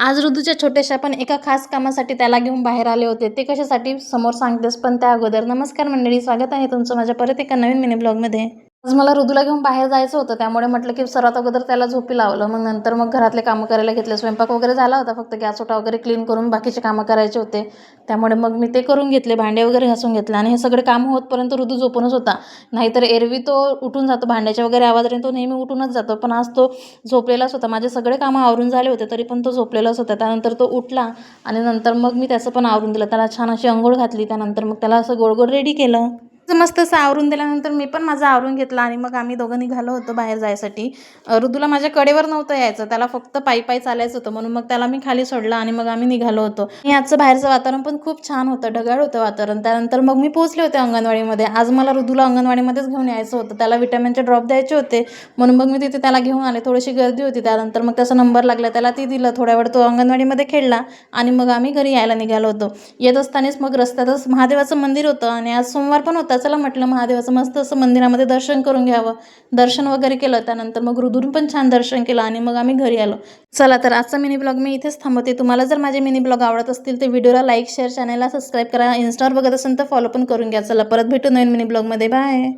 आज ऋतूच्या छोट्याशा पण एका खास कामासाठी त्याला घेऊन बाहेर आले होते. ते कशासाठी समोर सांगतेस, पण त्या अगोदर नमस्कार मंडळी, स्वागत आहे तुमचं माझ्या परत एका नवीन मिनी ब्लॉगमध्ये. आज मला ऋतूला घेऊन बाहेर जायचं होतं, त्यामुळे म्हटलं की सर्वात अगोदर त्याला झोपी लावलं. मग नंतर घरातले कामं करायला घेतले. स्वयंपाक वगैरे झाला होता, फक्त गॅस ओटा वगैरे क्लीन करून बाकीचे कामं करायचे होते. त्यामुळे मग मी ते करून घेतले, भांडे वगैरे घासून घेतले. आणि हे सगळे कामं होतपर्यंत ऋतू झोपूनच होता. नाहीतर एरवी तो उठून जातो, भांड्याचे वगैरे आवाज तो नेहमी उठूनच जातो, पण आज तो झोपलेलाच होता. माझे सगळे कामं आवरून झाले होते, तरी पण तो झोपलेलाच होता. त्यानंतर तो उठला आणि नंतर मग मी त्याचं पण आवरून दिलं. त्याला छान अशी अंघोळ घातली. त्यानंतर मग त्याला असं गोड गोड रेडी केलं. मस्त असं आवरून दिल्यानंतर मी पण माझं आवरून घेतलं आणि मग आम्ही दोघं निघालो होतो बाहेर जायसाठी. ऋतूला माझ्या कडेवर नव्हतं यायचं, त्याला फक्त पायी पायी चालायचं होतं, म्हणून मग त्याला मी खाली सोडलं आणि मग आम्ही निघालो होतो. आणि आजचं बाहेरचं वातावरण पण खूप छान होतं, ढगाळ होतं वातावरण. त्यानंतर मग मी पोहोचले होते अंगणवाडीमध्ये. आज मला ऋतूला अंगणवाडीमध्येच घेऊन यायचं होतं, त्याला विटॅमिनचे ड्रॉप द्यायचे होते, म्हणून मग मी तिथे त्याला घेऊन आले. थोडीशी गर्दी होती. त्यानंतर मग त्याचा नंबर लागला, त्याला ती दिलं. थोड्या वेळ तो अंगणवाडीमध्ये खेळला आणि मग आम्ही घरी यायला निघालो होतो. येत असतानाच मग रस्त्यातच महादेवाचं मंदिर होतं आणि आज सोमवार पण होता. चला म्हटलं महादेवाचं मस्त असं मंदिरामध्ये दर्शन करून घ्यावं. दर्शन वगैरे केलं. त्यानंतर मग ऋतून पण छान दर्शन केलं आणि मग आम्ही घरी आलो. चला तर आजचा मिनी ब्लॉग मी इथेच थांबवते. तुम्हाला जर माझे मिनी ब्लॉग आवडत असतील तर व्हिडिओला लाईक, शेअर, चॅनलला सबस्क्राईब करा. इन्स्टावर बघत असेल तर फॉलो पण करून घ्या. चला परत भेटू नवीन मिनी ब्लॉगमध्ये. बाय.